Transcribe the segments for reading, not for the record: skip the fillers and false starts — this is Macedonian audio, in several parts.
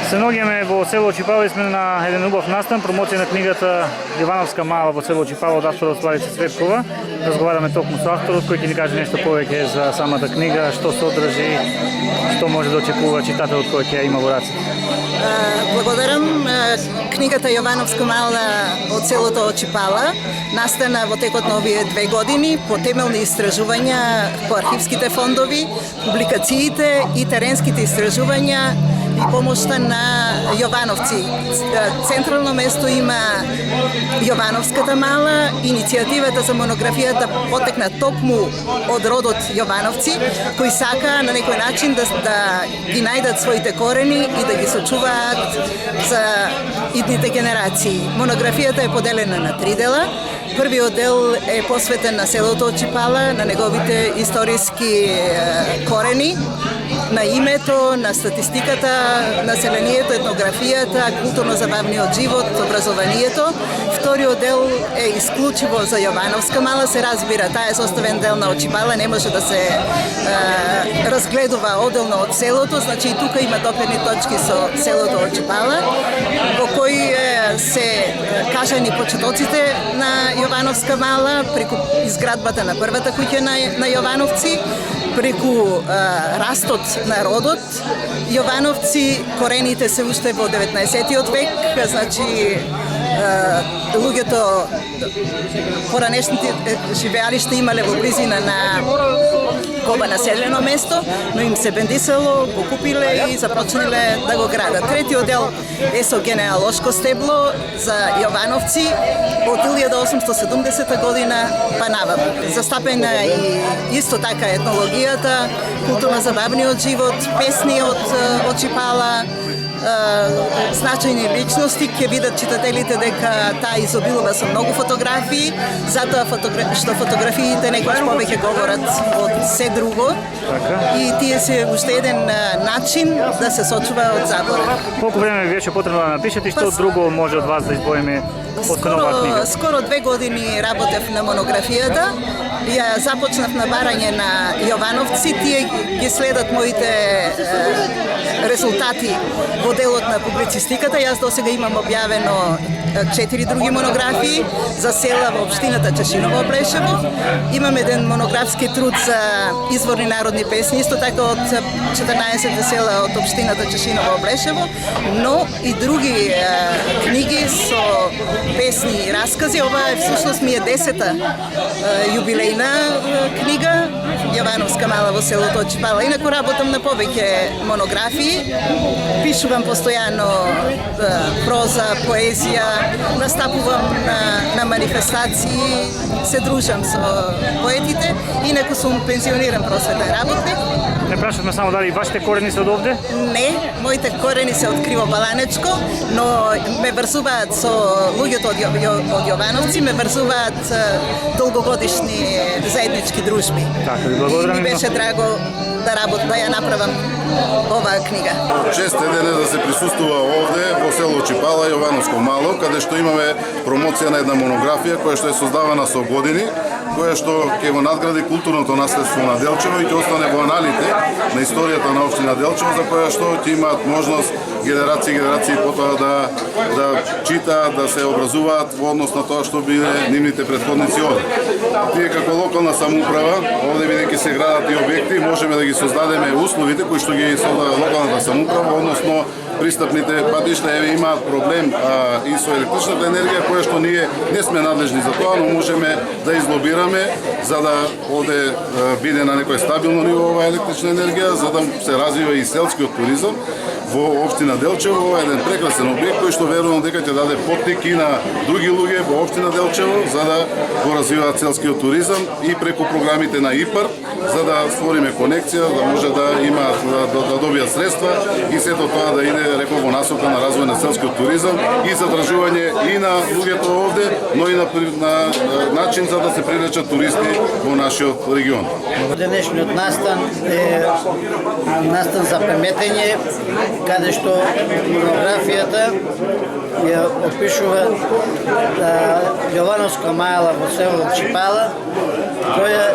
Се наоѓаме во село Чипало и сме на еден убав настан, промоција на книгата Јовановска мала во село Чипало од авторот Славица Цветкова. Разговараме токму со авторот кој ќе ни каже нешто повеќе за самата книга, што содржи, што може да очекува читателот кој ќе ја има во раците. Благодарам. Книгата Јовановска мала од селото Чипала настана во текот на овие 2 години по темелни истражувања по архивските фондови, публикациите и теренските истражувања и помошта на Јовановци. Централно место има Јовановската мала. Иницијативата за монографијата потекна токму од родот Јовановци, кои сака на некој начин да ги најдат своите корени и да ги сочуваат за идните генерации. Монографијата е поделена на 3 дела. Првиот дел е посветен на селото Чипала, на неговите историски корени, на името, на статистиката, населението, етнографијата, културно-забавниот живот, образованието. Вториот дел е исклучиво за Јовановска мала, се разбира, таа е составен дел на Чипала, не може да се разгледува одделно од селото, значи и тука има допирни точки со селото од Чипала, во кои се кажани почетоците на Јовановска мала, преку изградбата на првата куќа на Јовановци, преку растот на родот. Јовановци, корените се уште во 19-тиот век, значи луѓето поранешните живеалишта имале во близина на ова населено место, но им се бендисело, го купиле и започнале да го градат. Третиот дел е со генеалошко стебло за Јовановци од 1870 година па наваму. Застапена и исто така етнологијата, културно-забавниот живот, песни од Чипала, значајни личности. Ќе видат читателите дека таа изобилува со многу фотографии, затоа што фотографиите некојаш повеќе говорат од се друго. И тие се уште еден начин да се сочува од забора. Колку време ви беше потребно да напишете и што друго може од вас да избоиме од новата книга? Скоро 2 години работев на монографијата. Ја започнав на барање на Јовановци, тие ги следат моите резултати во делот на публицистиката. Јас досега имам објавено 4 други монографии за села во општината Чешиново Облешево. Имам еден монографски труд за изворни народни песни, исто така од 14 села од општината Чешиново Облешево, но и други книги со песни и раскази. Ова е всушност ми е 10-та јубилејна книга Јовановска мала во селото Чипала. Инаку работам на повеќе монографии, пишувам постојано проза, поезија, настапувам на манифестации, се дружам со поетите, инаку сум пензиониран просветен работник. Не прашавме само дали вашите корени се од овде? Не, моите корени се од Кривобаланечко, но ме врзуваат со луѓето од Јовановци, ме врзуваат долгогодишни заеднички дружби. Така, ви благодарам. И ми беше драго да ја направам оваа книга. Чест е денес да се присуствува овде во село Чипала, Јовановско мало, каде што имаме промоција на една монографија која што е создавана со години, која што ќе го надгради културното наследство на Делчево и ќе остане во аналите на историјата на општина Делчево, за која што ќе имаат можност генерации потоа да читаат, да се образуваат во однос на тоа што биле нивните претходници овде. Тие како локална самоуправа, овде бидејќи се градат и објекти, можеме да ги создадеме условите кои што ги создава локалната самоуправа, односно пристапните патишта имаат проблем и со електричната енергија, која што ние не сме надлежни за тоа, но можеме да излобираме за да овде биде на некој стабилно ниво оваа електрична енергија, за да се развива и селскиот туризам во општина Делчево. Ова е еден прекрасен објект кој што верувам дека ќе даде поттик и на други луѓе во општина Делчево за да го развиваат селскиот туризам и преку програмите на ИПАР, за да створиме конекција, да може да имаат да добијат средства и сето тоа да иде реков во насока на развој на селскиот туризам и задржување и на луѓето овде, но и на начин за да се привлечат туристи во нашиот регион. Денешниот настан е настан за паметење, каде што монографијата ја опишува Јовановска мала во село Чипала, која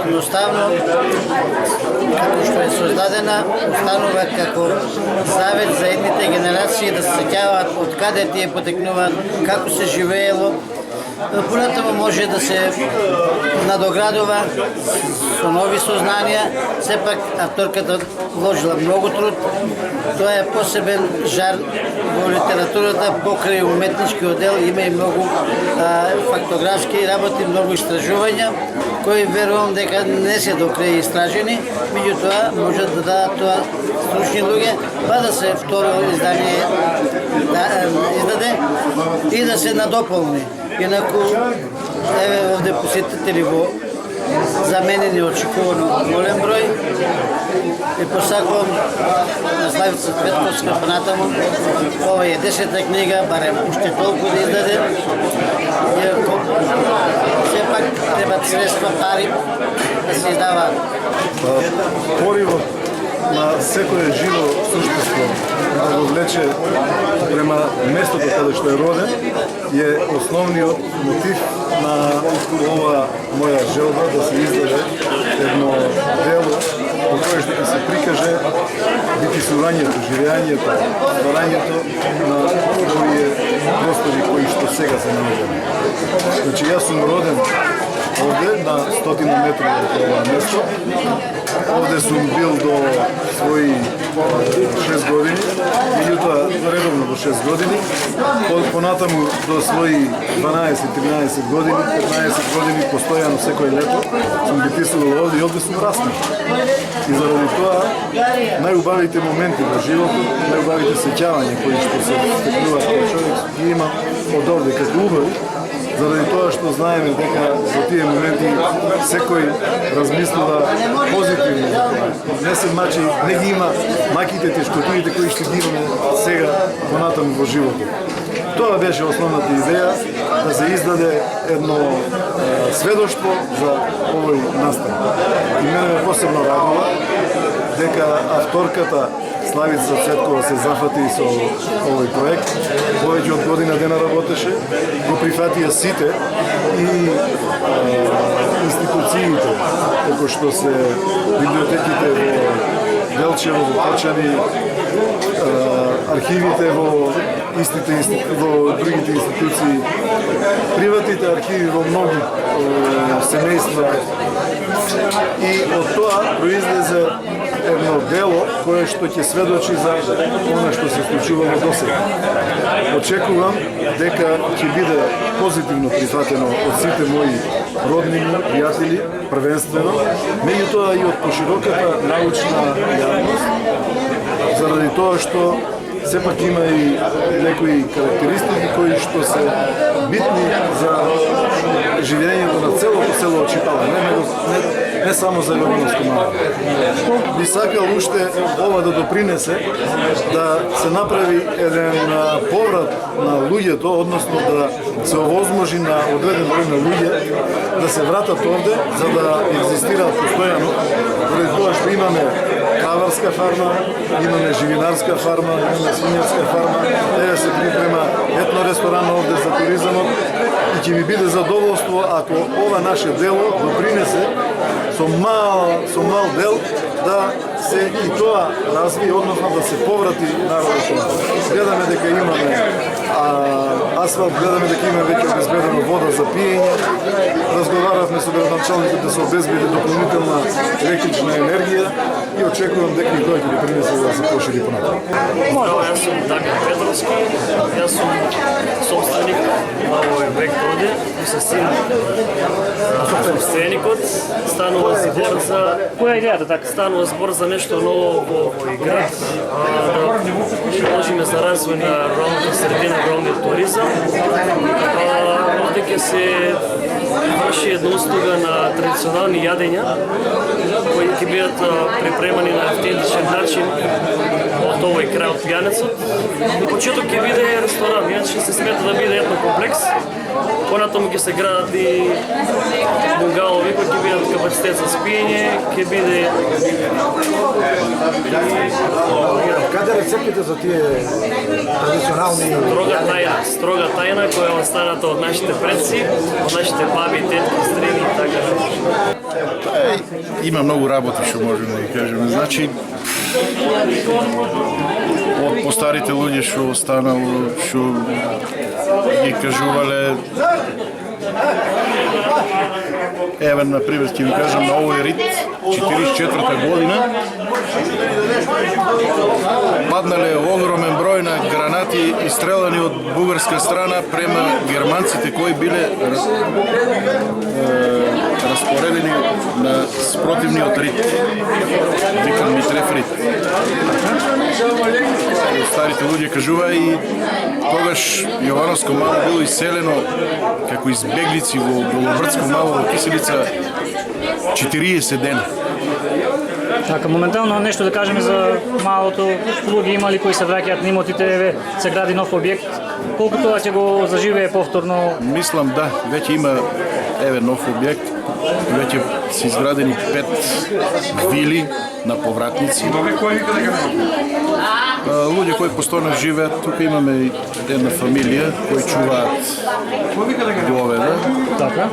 едноставно, како што е создадена, останува како Завет за етните новите генерации да се сеќаваат од каде тие потекнуваат, како се живеело. Понатаму може да се надоградува со нови сознанија. Сепак авторката вложила многу труд. Тоа е посебен жар во литературата покрај уметничкиот дел. Има и многу фактографски работи, многу истражувања кои верувам дека не се до крај истражени, меѓутоа можат да дадат тоа стручни луѓе, па да се второ издание издаде и да се надополни. Инаку, еве овде посетители во за мене неочекувано голем број и посакувам на Славица Цветковска понатаму. Ова е 10-та книга, барем уште толку да издаде. Сепак требат средства, пари да се издаваат. Поривот на секое живо суштество да го влече према местото каде што е роден е основниот мотив на ова моја желба да се издаде едно дело во кое што ќе се прикаже битисувањето, живеањето, стварањето на овие простори кои што сега се наоѓаме. Значи, јас сум роден овде на 100 метри од ова место. Овде сум бил до своји 6 години, меѓутоа редовно до 6 години, понатаму до своји 12-13 години, 15 години постојано секој лето сум битисувал овде и овде сум раснал. И заради тоа најубавите моменти во животот, најубавите сеќавања кои што се стекнуваат кај човек ги има од овде како убави. Заради тоа што знаеме дека за тие моменти секој размислува позитивно. Не се мачи, не ги има маките, тешкотиите кои што ги имаме сега понатаму во животот. Тоа беше основната идеја да се издаде едно сведоштво за овој настан. И мене ме посебно радува дека авторката Славица Цветкова се зафати со овој проект. Повеќе од година дена работеше, го прифатија сите и институциите, како што се библиотеките во Делчево, во Почани, архивите во другите институции, приватните архиви во многи семејства. И од тоа произлезе едно дело кое што ќе сведочи за она што се случувало досега. Очекувам дека ќе биде позитивно прифатено од сите мои роднини, пријатели, првенствено, меѓутоа и од пошироката научна јавност, заради тоа што сепак има и некои карактеристики кои што се битни за живењето на целото село Чипала, не само за Јовановско мало. Би сакал уште ова да допринесе да се направи еден поврат на луѓето, односно да се овозможи на одреден број на луѓе да се вратат овде за да екзистираат постојано, поради тоа што имаме краварска фарма, имаме живинарска фарма, имаме свинјарска фарма, еве се припрема етно ресторан овде за туризмот и ќе ми биде задоволство ако ова наше дело допринесе со мал дел да се и тоа разви, односно да се поврати народот. Гледаме дека имаме асфалт, гледаме дека имаме веќе обезбедена вода за пиење. Разговаравме со градоначалникот да се обезбеди дополнителна електрична енергија и очекувам дека и тоа ќе допринесе да се пошири понатаму. Јас сум Дамјан Петровски, јас сум собственик на овој објект овде и со син собственикот. Станува збор за Која е идејата така? станува збор за нешто ново во овој град, да продолжиме за развој на ромната средина, ромниот туризам. Овде ќе се врши една услуга на традиционални јадења кои ќе бидат припремани на автентичен начин од овој крај од пијанецот. Почеток ќе биде ресторан, иначе се смета да биде етно комплекс. Понатаму ќе се градат и бунгалови кои ќе бидат капацитет за спиење, ќе биде Каде рецептите за тие традиционални строга тајна која е останата од нашите предци, од нашите баби, тетки, стрини и така. Има многу работи што можеме да ги кажеме. Значи, од постарите луѓе што останало, што ги кажувале. Еве, например, ќе ви кажам на овој рит, 44-та година, паднале огромен број на гранати истрелани од бугарска страна према германците кои биле распоредени на спротивниот рит. Викан Митрев рит. Старите луѓе кажува и тогаш Јовановско мало било иселено како избеглици во Голобрдско мало во Киселица 40 дена. Така, моментално нешто да кажеме за малото, луѓе имали кои се враќаат на имотите, еве се гради нов објект. Колку тоа ќе го заживее повторно? Мислам да, веќе има еве нов објект, веќе се изградени 5 вили на повратници. Луѓе кои постојано живеат, тука имаме и една фамилија кои чуваат говеда. Така.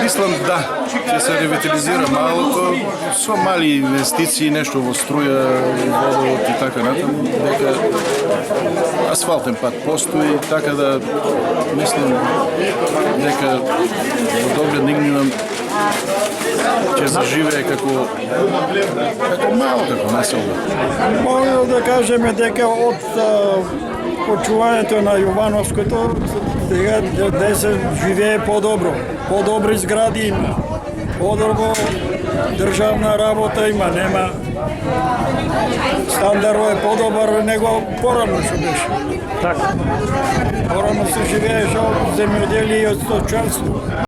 Мислам да, ќе се ревитализира малото со мали инвестиции, нешто во струја, водовод и така натаму, дека асфалтен пат постои, така да мислам дека во доглед нигнинам ќе заживее како мало, како населба. Може да кажеме дека од почувањето на Јовановското сега де се живее подобро. Подобри згради има, подобро државна работа има, нема. Стандарот е подобар него порано што беше. Така. Порано се живееше од земјоделие и од сточарство.